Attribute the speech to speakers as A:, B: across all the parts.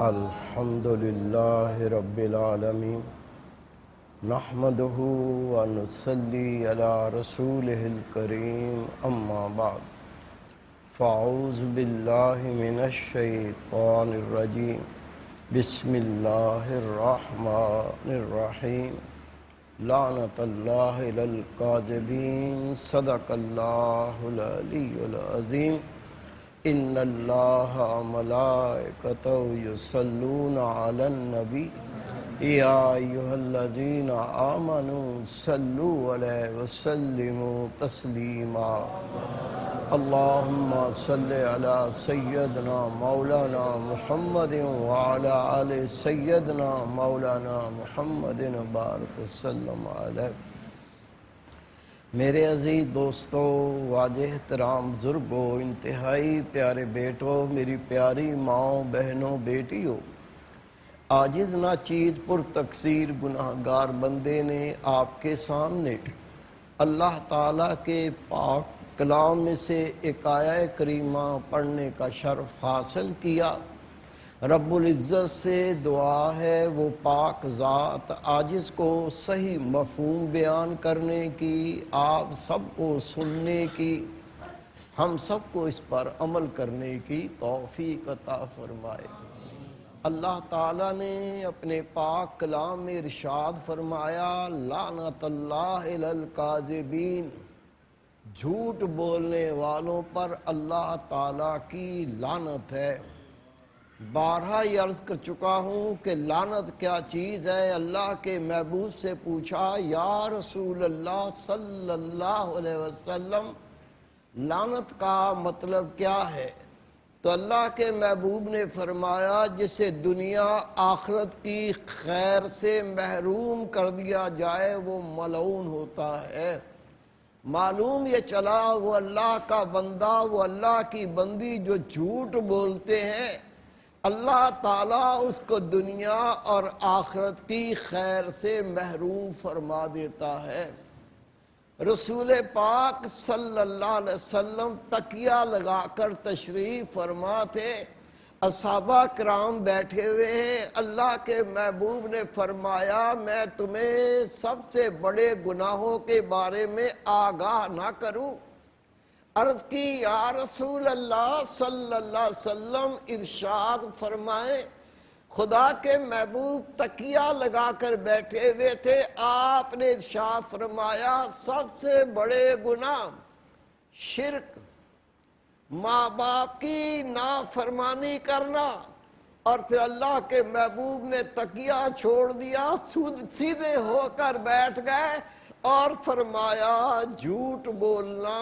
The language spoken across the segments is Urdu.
A: الحمد لله رب العالمين نحمده ونصلي على رسوله الكريم أما بعد فأعوذ بالله من الشيطان الرجيم بسم الله الرحمن الرحيم لعنة الله على الكاذبين صدق الله العلي العظيم إن الله وملائكته يصلون على النبي يا أيها الذين آمنوا صلوا عليه وسلموا تسليما اللهم صل على سيدنا مولانا محمد وعلى آل سيدنا مولانا محمد وبارك وسلم علیہ۔ میرے عزیز دوستو، واجہ احترام بزرگوں، انتہائی پیارے بیٹوں، میری پیاری ماؤں، بہنوں، بیٹیوں، عاجز ناچیز پر تقصیر گناہگار بندے نے آپ کے سامنے اللہ تعالیٰ کے پاک کلام میں سے ایک آیہ کریمہ پڑھنے کا شرف حاصل کیا۔ رب العزت سے دعا ہے وہ پاک ذات عاجز کو صحیح مفہوم بیان کرنے کی، آپ سب کو سننے کی، ہم سب کو اس پر عمل کرنے کی توفیق عطا فرمائے۔ اللہ تعالیٰ نے اپنے پاک کلام میں ارشاد فرمایا، لعنت اللہ علی الکاذبین، جھوٹ بولنے والوں پر اللہ تعالیٰ کی لعنت ہے۔ بارہا یہ عرض کر چکا ہوں کہ لعنت کیا چیز ہے۔ اللہ کے محبوب سے پوچھا، یا رسول اللہ صلی اللہ علیہ وسلم، لعنت کا مطلب کیا ہے؟ تو اللہ کے محبوب نے فرمایا، جسے دنیا آخرت کی خیر سے محروم کر دیا جائے وہ ملعون ہوتا ہے۔ معلوم یہ چلا وہ اللہ کا بندہ، وہ اللہ کی بندی جو جھوٹ بولتے ہیں، اللہ تعالیٰ اس کو دنیا اور آخرت کی خیر سے محروم فرما دیتا ہے۔ رسول پاک صلی اللہ علیہ وسلم تکیہ لگا کر تشریف فرما تھے، اصحابہ کرام بیٹھے ہوئے ہیں۔ اللہ کے محبوب نے فرمایا، میں تمہیں سب سے بڑے گناہوں کے بارے میں آگاہ نہ کروں؟ عرض کی، یا رسول اللہ صلی اللہ علیہ وسلم ارشاد فرمائیں۔ خدا کے محبوب تکیہ لگا کر بیٹھے ہوئے تھے، آپ نے ارشاد فرمایا، سب سے بڑے گناہ شرک، ماں باپ کی نافرمانی کرنا۔ اور پھر اللہ کے محبوب نے تکیہ چھوڑ دیا، سیدھے ہو کر بیٹھ گئے اور فرمایا، جھوٹ بولنا۔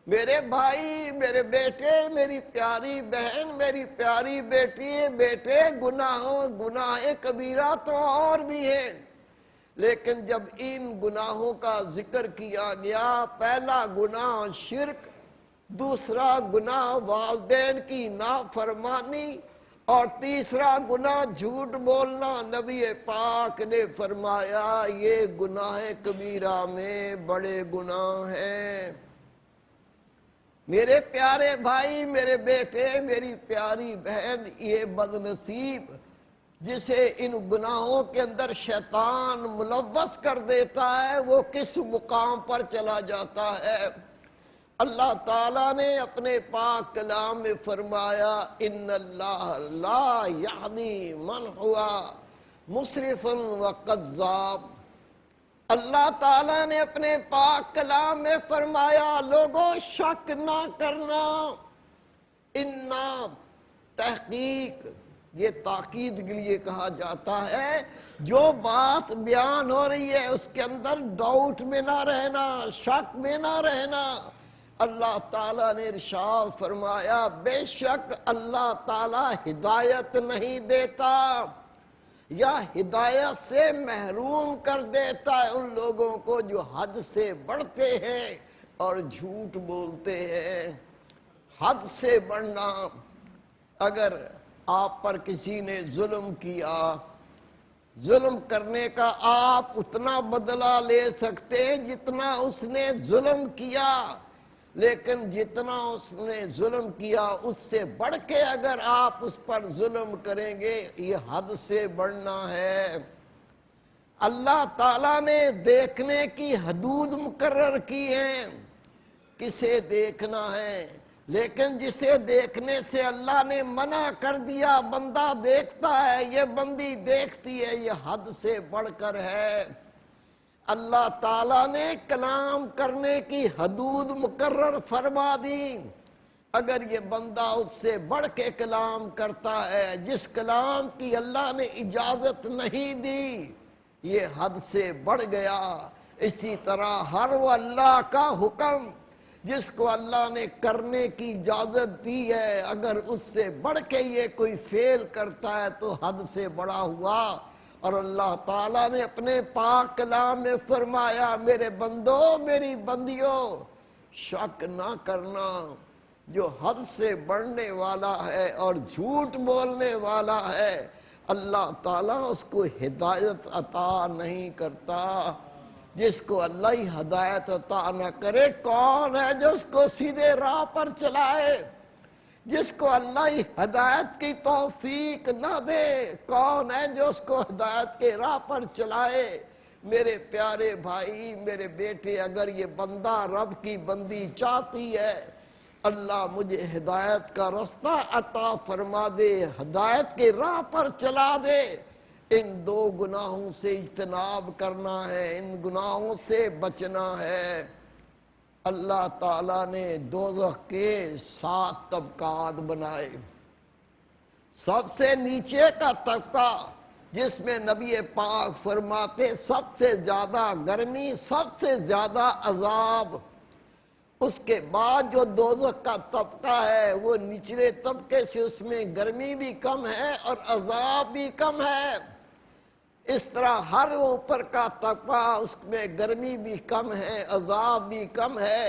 A: میرے بھائی، میرے بیٹے، میری پیاری بہن، میری پیاری بیٹے، گناہ کبیرہ تو اور بھی ہیں، لیکن جب ان گناہوں کا ذکر کیا گیا، پہلا گناہ شرک، دوسرا گناہ والدین کی نافرمانی، اور تیسرا گناہ جھوٹ بولنا، نبی پاک نے فرمایا یہ گناہ کبیرہ میں بڑے گناہ ہیں۔ میرے پیارے بھائی، میرے بیٹے، میری پیاری بہن، یہ بد نصیب جسے ان گناہوں کے اندر شیطان ملوث کر دیتا ہے، وہ کس مقام پر چلا جاتا ہے؟ اللہ تعالیٰ نے اپنے پاک کلام میں فرمایا، ان اللہ لا یہدی من ہوا مسرفا وکذاب۔ اللہ تعالیٰ نے اپنے پاک کلام میں فرمایا، لوگوں شک نہ کرنا، انا تحقیق، یہ تاکید کے لیے کہا جاتا ہے، جو بات بیان ہو رہی ہے اس کے اندر ڈاؤٹ میں نہ رہنا، شک میں نہ رہنا۔ اللہ تعالیٰ نے ارشاد فرمایا، بے شک اللہ تعالیٰ ہدایت نہیں دیتا یا ہدایت سے محروم کر دیتا ہے ان لوگوں کو جو حد سے بڑھتے ہیں اور جھوٹ بولتے ہیں۔ حد سے بڑھنا، اگر آپ پر کسی نے ظلم کیا، ظلم کرنے کا آپ اتنا بدلہ لے سکتے ہیں جتنا اس نے ظلم کیا، لیکن جتنا اس نے ظلم کیا اس سے بڑھ کے اگر آپ اس پر ظلم کریں گے یہ حد سے بڑھنا ہے۔ اللہ تعالیٰ نے دیکھنے کی حدود مقرر کی ہیں، کسے دیکھنا ہے، لیکن جسے دیکھنے سے اللہ نے منع کر دیا، بندہ دیکھتا ہے، یہ بندی دیکھتی ہے، یہ حد سے بڑھ کر ہے۔ اللہ تعالیٰ نے کلام کرنے کی حدود مقرر فرما دی، اگر یہ بندہ اس سے بڑھ کے کلام کرتا ہے جس کلام کی اللہ نے اجازت نہیں دی، یہ حد سے بڑھ گیا۔ اسی طرح ہر وہ اللہ کا حکم جس کو اللہ نے کرنے کی اجازت دی ہے، اگر اس سے بڑھ کے یہ کوئی فعل کرتا ہے تو حد سے بڑا ہوا۔ اور اللہ تعالیٰ نے اپنے پاک کلام میں فرمایا، میرے بندو میری بندیوں شک نہ کرنا، جو حد سے بڑھنے والا ہے اور جھوٹ بولنے والا ہے اللہ تعالیٰ اس کو ہدایت عطا نہیں کرتا۔ جس کو اللہ ہی ہدایت عطا نہ کرے، کون ہے جو اس کو سیدھے راہ پر چلائے؟ جس کو اللہ ہی ہدایت کی توفیق نہ دے، کون ہے جو اس کو ہدایت کے راہ پر چلائے؟ میرے پیارے بھائی، میرے بیٹے، اگر یہ بندہ رب کی بندی چاہتی ہے، اللہ مجھے ہدایت کا رستہ عطا فرما دے، ہدایت کے راہ پر چلا دے، ان دو گناہوں سے اجتناب کرنا ہے، ان گناہوں سے بچنا ہے۔ اللہ تعالیٰ نے دوزخ کے 7 طبقات بنائے۔ سب سے نیچے کا طبقہ جس میں نبی پاک فرماتے سب سے زیادہ گرمی، سب سے زیادہ عذاب۔ اس کے بعد جو دوزخ کا طبقہ ہے وہ نچلے طبقے سے، اس میں گرمی بھی کم ہے اور عذاب بھی کم ہے۔ اس طرح ہر اوپر کا طبقہ اس میں گرمی بھی کم ہے، عذاب بھی کم ہے،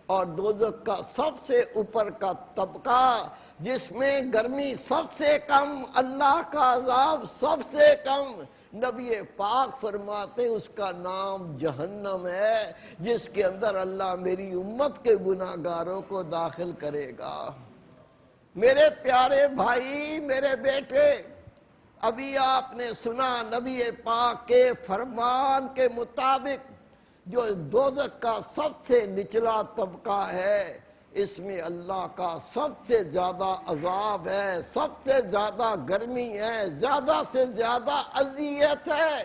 A: اور دوزخ کا سب سے اوپر کا طبقہ جس میں گرمی سب سے کم، اللہ کا عذاب سب سے کم، نبی پاک فرماتے اس کا نام جہنم ہے، جس کے اندر اللہ میری امت کے گناہگاروں کو داخل کرے گا۔ میرے پیارے بھائی، میرے بیٹے، ابھی آپ نے سنا نبی پاک کے فرمان کے مطابق جو دوزخ کا سب سے نچلا طبقہ ہے، اس میں اللہ کا سب سے زیادہ عذاب ہے، سب سے زیادہ گرمی ہے، زیادہ سے زیادہ اذیت ہے۔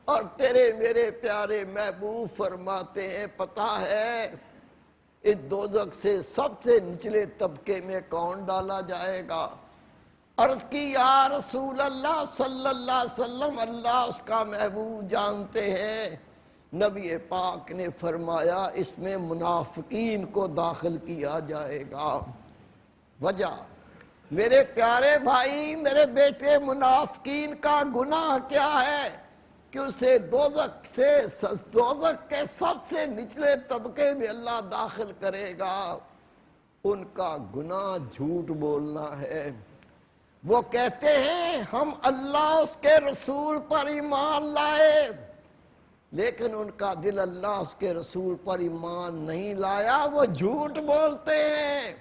A: اور تیرے میرے پیارے محبوب فرماتے ہیں، پتہ ہے اس دوزخ سے سب سے نچلے طبقے میں کون ڈالا جائے گا؟ عرض کی یا رسول اللہ صلی اللہ علیہ وسلم، اللہ اس کا محبوب جانتے ہیں۔ نبی پاک نے فرمایا اس میں منافقین کو داخل کیا جائے گا۔ وجہ میرے پیارے بھائی، میرے بیٹے، منافقین کا گناہ کیا ہے کہ اسے دوزخ کے سب سے نچلے طبقے میں اللہ داخل کرے گا؟ ان کا گناہ جھوٹ بولنا ہے۔ وہ کہتے ہیں ہم اللہ اس کے رسول پر ایمان لائے، لیکن ان کا دل اللہ اس کے رسول پر ایمان نہیں لایا، وہ جھوٹ بولتے ہیں۔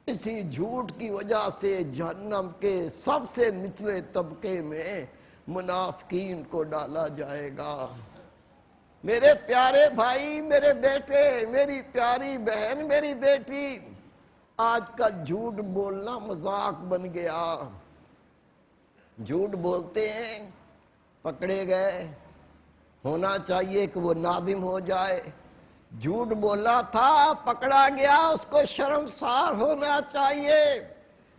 A: اسی جھوٹ کی وجہ سے جہنم کے سب سے نچلے طبقے میں منافقین کو ڈالا جائے گا۔ میرے پیارے بھائی، میرے بیٹے، میری پیاری بہن، میری بیٹی، آج کل جھوٹ بولنا مذاق بن گیا۔ جھوٹ بولتے ہیں، پکڑے گئے، ہونا چاہیے کہ وہ نادم ہو جائے۔ جھوٹ بولا تھا، پکڑا گیا، اس کو شرمسار ہونا چاہیے،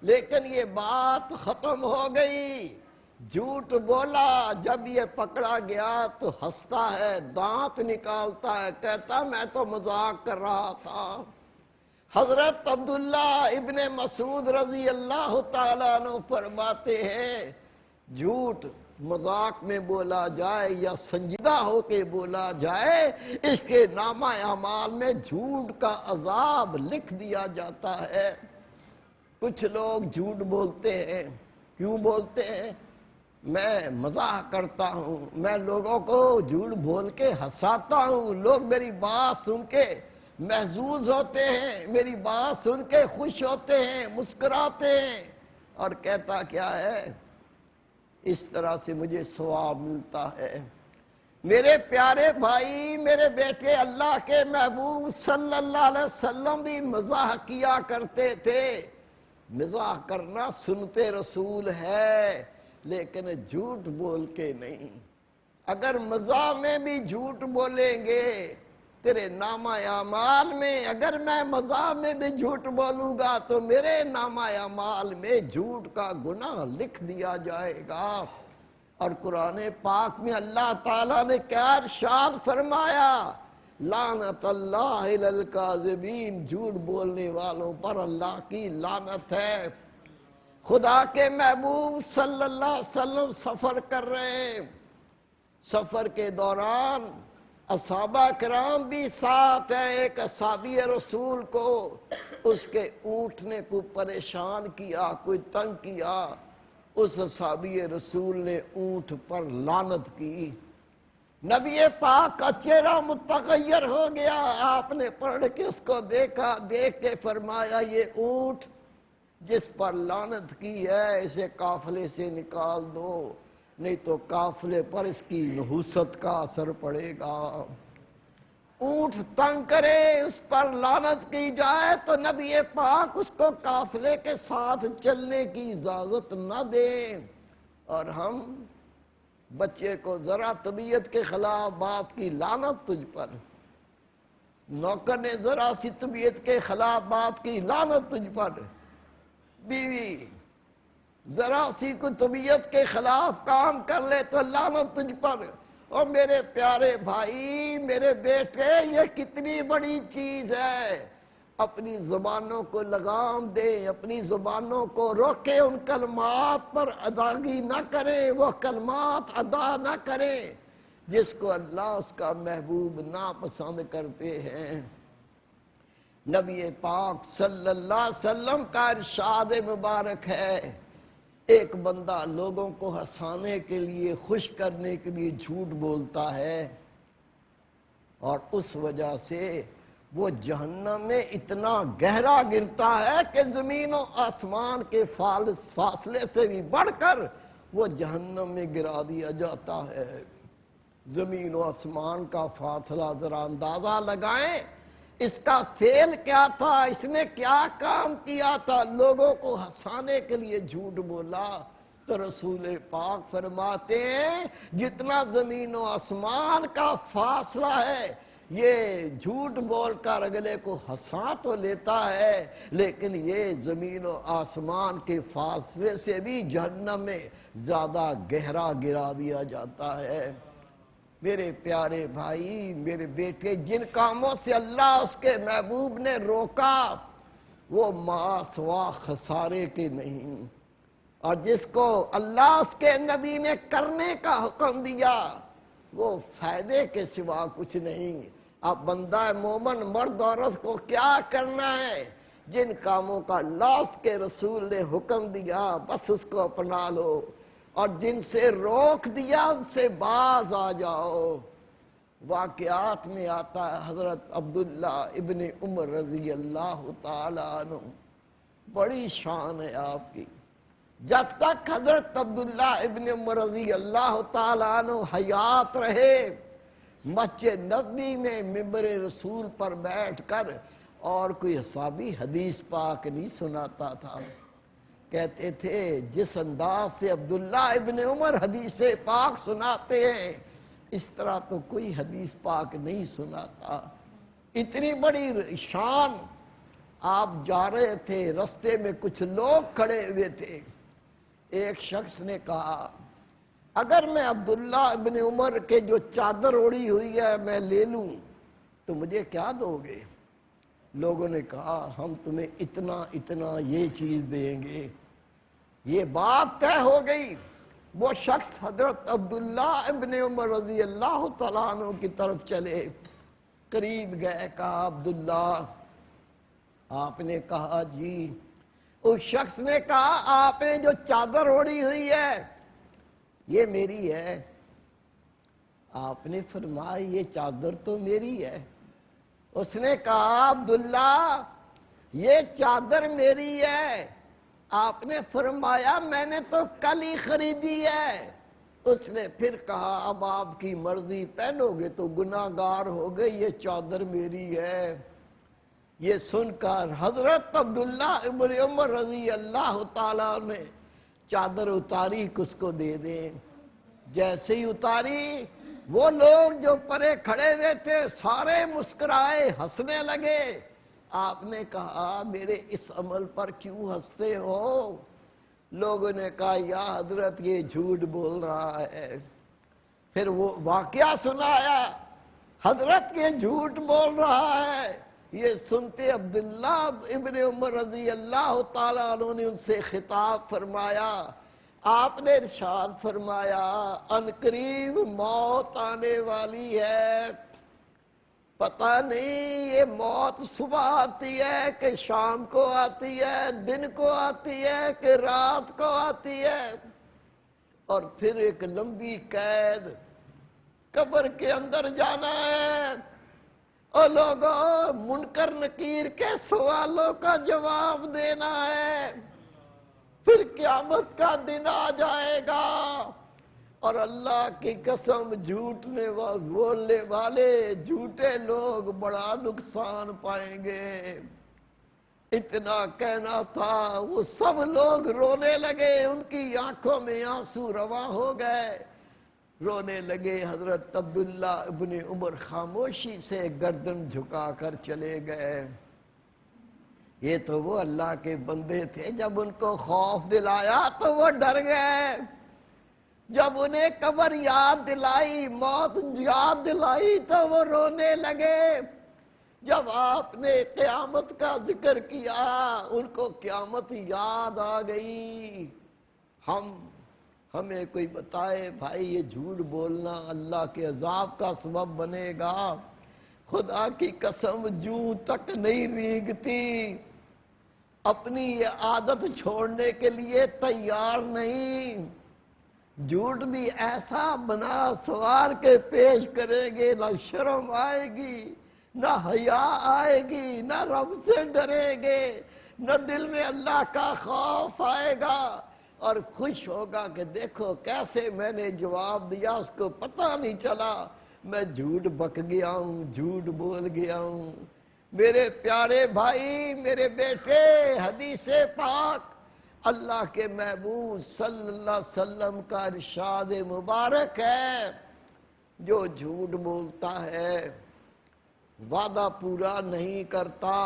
A: لیکن یہ بات ختم ہو گئی۔ جھوٹ بولا، جب یہ پکڑا گیا تو ہنستا ہے، دانت نکالتا ہے، کہتا میں تو مذاق کر رہا تھا۔ حضرت عبداللہ ابن مسعود رضی اللہ تعالیٰ عنہ فرماتے ہیں، جھوٹ مذاق میں بولا جائے یا سنجیدہ ہو کے بولا جائے، اس کے نامہ اعمال میں جھوٹ کا عذاب لکھ دیا جاتا ہے۔ کچھ لوگ جھوٹ بولتے ہیں، کیوں بولتے ہیں؟ میں مزاح کرتا ہوں، میں لوگوں کو جھوٹ بول کے ہنساتا ہوں، لوگ میری بات سن کے محظوظ ہوتے ہیں، میری بات سن کے خوش ہوتے ہیں، مسکراتے ہیں، اور کہتا کیا ہے؟ اس طرح سے مجھے ثواب ملتا ہے۔ میرے پیارے بھائی، میرے بیٹے، اللہ کے محبوب صلی اللہ علیہ وسلم بھی مزاح کیا کرتے تھے۔ مزاح کرنا سنتے رسول ہے، لیکن جھوٹ بول کے نہیں۔ اگر مزاح میں بھی جھوٹ بولیں گے تیرے نامہ اعمال میں، اگر میں مزاح میں بھی جھوٹ بولوں گا تو میرے نامہ اعمال میں جھوٹ کا گناہ لکھ دیا جائے گا۔ اور قرآن پاک میں اللہ تعالیٰ نے کیا ارشاد فرمایا؟ لعنت اللہ علی الکاذبین، جھوٹ بولنے والوں پر اللہ کی لعنت ہے۔ خدا کے محبوب صلی اللہ علیہ وسلم سفر کر رہے ہیں، سفر کے دوران اصحابہ کرام بھی ساتھ ہیں۔ ایک اصحابی رسول کو اس کے اونٹ نے کوئی پریشان کیا، کوئی تنگ کیا، اس اصحابی رسول نے اونٹ پر لعنت کی۔ نبی پاک کا چہرہ متغیر ہو گیا، آپ نے پڑھ کے اس کو دیکھا، دیکھ کے فرمایا یہ اونٹ جس پر لعنت کی ہے اسے قافلے سے نکال دو، نہیں تو قافلے پر اس کی نحوست کا اثر پڑے گا۔ اونٹ تنگ کرے، اس پر لعنت کی جائے تو نبی پاک اس کو قافلے کے ساتھ چلنے کی اجازت نہ دیں۔ اور ہم بچے کو ذرا طبیعت کے خلاف بات کی، لعنت تجھ پر۔ نوکر نے ذرا سی طبیعت کے خلاف بات کی، لعنت تجھ پر۔ بیوی ذرا سی کوئی طبیعت کے خلاف کام کر لے تو لعنت تجھ پر۔ اور میرے پیارے بھائی، میرے بیٹے، یہ کتنی بڑی چیز ہے۔ اپنی زبانوں کو لگام دیں، اپنی زبانوں کو روکیں، ان کلمات پر ادائیگی نہ کریں، وہ کلمات ادا نہ کریں جس کو اللہ اس کا محبوب ناپسند کرتے ہیں۔ نبی پاک صلی اللہ علیہ وسلم کا ارشاد مبارک ہے، ایک بندہ لوگوں کو ہنسانے کے لیے، خوش کرنے کے لیے جھوٹ بولتا ہے، اور اس وجہ سے وہ جہنم میں اتنا گہرا گرتا ہے کہ زمین و آسمان کے فاصلے سے بھی بڑھ کر وہ جہنم میں گرا دیا جاتا ہے۔ زمین و آسمان کا فاصلہ ذرا اندازہ لگائیں، اس کا فعل کیا تھا، اس نے کیا کام کیا تھا؟ لوگوں کو ہنسانے کے لیے جھوٹ بولا۔ تو رسول پاک فرماتے ہیں جتنا زمین و آسمان کا فاصلہ ہے یہ جھوٹ بول کر اگلے کو ہنسا تو لیتا ہے، لیکن یہ زمین و آسمان کے فاصلے سے بھی جہنم میں زیادہ گہرا گرا دیا جاتا ہے۔ میرے پیارے بھائی، میرے بیٹے، جن کاموں سے اللہ اس کے محبوب نے روکا وہ ماسوا خسارے کے نہیں، اور جس کو اللہ اس کے نبی نے کرنے کا حکم دیا وہ فائدے کے سوا کچھ نہیں۔ اب بندہ مومن مرد عورت کو کیا کرنا ہے؟ جن کاموں کا اللہ اس کے رسول نے حکم دیا بس اس کو اپنا لو، اور جن سے روک دیا ان سے باز آ جاؤ۔ واقعات میں آتا ہے حضرت عبداللہ ابن عمر رضی اللہ تعالیٰ عنہ، بڑی شان ہے آپ کی۔ جب تک حضرت عبداللہ ابن عمر رضی اللہ تعالیٰ عنہ حیات رہے، مسجد نبوی میں منبر رسول پر بیٹھ کر اور کوئی صحابی حدیث پاک نہیں سناتا تھا۔ کہتے تھے جس انداز سے عبداللہ ابن عمر حدیث پاک سناتے ہیں اس طرح تو کوئی حدیث پاک نہیں سناتا۔ اتنی بڑی شان۔ آپ جا رہے تھے، رستے میں کچھ لوگ کھڑے ہوئے تھے، ایک شخص نے کہا اگر میں عبداللہ ابن عمر کے جو چادر اوڑی ہوئی ہے میں لے لوں تو مجھے کیا دو گے؟ لوگوں نے کہا ہم تمہیں اتنا اتنا یہ چیز دیں گے۔ یہ بات طے ہو گئی۔ وہ شخص حضرت عبداللہ ابن عمر رضی اللہ تعالیٰ عنہ کی طرف چلے، قریب گئے، کہا عبداللہ، آپ نے کہا جی۔ اس شخص نے کہا آپ نے جو چادر اوڑی ہوئی ہے یہ میری ہے۔ آپ نے فرمایا یہ چادر تو میری ہے۔ اس نے کہا عبداللہ یہ چادر میری ہے. آپ نے فرمایا میں نے تو کل ہی خریدی ہے. اس نے پھر کہا اب آپ کی مرضی، پہنو گے تو گناہگار ہو گئے، یہ چادر میری ہے. یہ سن کر حضرت عبداللہ ابن عمر رضی اللہ تعالیٰ نے چادر اتاری کہ اس کو دے دیں. جیسے ہی اتاری وہ لوگ جو پرے کھڑے ہوئے تھے سارے مسکرائے، ہنسنے لگے. آپ نے کہا میرے اس عمل پر کیوں ہنستے ہو؟ لوگوں نے کہا یا حضرت یہ جھوٹ بول رہا ہے. پھر وہ واقعہ سنایا، حضرت یہ جھوٹ بول رہا ہے. یہ سنتے عبداللہ ابن عمر رضی اللہ تعالیٰ عنہ نے ان سے خطاب فرمایا. آپ نے ارشاد فرمایا ان قریب موت آنے والی ہے. پتہ نہیں یہ موت صبح آتی ہے کہ شام کو آتی ہے، دن کو آتی ہے کہ رات کو آتی ہے. اور پھر ایک لمبی قید، قبر کے اندر جانا ہے. اور لوگوں منکر نکیر کے سوالوں کا جواب دینا ہے. پھر قیامت کا دن آ جائے گا اور اللہ کی قسم جھوٹنے بولنے والے جھوٹے لوگ بڑا نقصان پائیں گے. اتنا کہنا تھا وہ سب لوگ رونے لگے، ان کی آنکھوں میں آنسو رواں ہو گئے، رونے لگے. حضرت عبداللہ ابن عمر خاموشی سے گردن جھکا کر چلے گئے. یہ تو وہ اللہ کے بندے تھے، جب ان کو خوف دلایا تو وہ ڈر گئے. جب انہیں قبر یاد دلائی، موت یاد دلائی تو وہ رونے لگے. جب آپ نے قیامت کا ذکر کیا ان کو قیامت یاد آ گئی. ہمیں کوئی بتائے بھائی یہ جھوٹ بولنا اللہ کے عذاب کا سبب بنے گا؟ خدا کی قسم جوں تک نہیں رینگتی، اپنی یہ عادت چھوڑنے کے لیے تیار نہیں. جھوٹ بھی ایسا بنا سوار کے پیش کریں گے، نہ شرم آئے گی، نہ حیا آئے گی، نہ رب سے ڈریں گے، نہ دل میں اللہ کا خوف آئے گا. اور خوش ہوگا کہ دیکھو کیسے میں نے جواب دیا، اس کو پتہ نہیں چلا میں جھوٹ بک گیا ہوں، جھوٹ بول گیا ہوں. میرے پیارے بھائی، میرے بیٹے، حدیث پاک اللہ کے محبوب صلی اللہ علیہ وسلم کا ارشاد مبارک ہے، جو جھوٹ بولتا ہے، وعدہ پورا نہیں کرتا،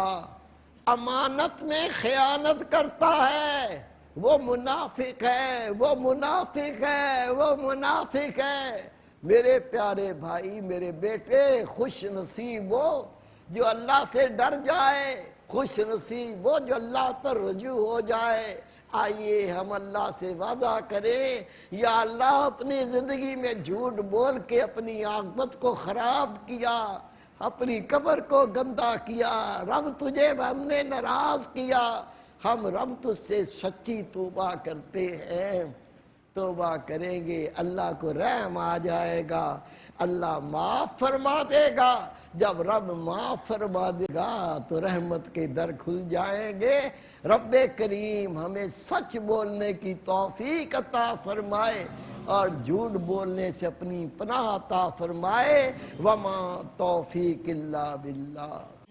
A: امانت میں خیانت کرتا ہے، وہ منافق ہے، وہ منافق ہے، وہ منافق ہے. میرے پیارے بھائی، میرے بیٹے، خوش نصیب وہ جو اللہ سے ڈر جائے، خوش نصیب وہ جو اللہ پر رجوع ہو جائے. آئیے ہم اللہ سے وعدہ کریں، یا اللہ اپنی زندگی میں جھوٹ بول کے اپنی عاقبت کو خراب کیا، اپنی قبر کو گندہ کیا، رب تجھے ہم نے ناراض کیا. ہم رب تجھ سے سچی توبہ کرتے ہیں، توبہ کریں گے، اللہ کو رحم آ جائے گا، اللہ معاف فرما دے گا. جب رب معاف فرما دے گا تو رحمت کے در کھل جائیں گے. رب کریم ہمیں سچ بولنے کی توفیق عطا فرمائے اور جھوٹ بولنے سے اپنی پناہ عطا فرمائے. وما توفیق الا باللہ.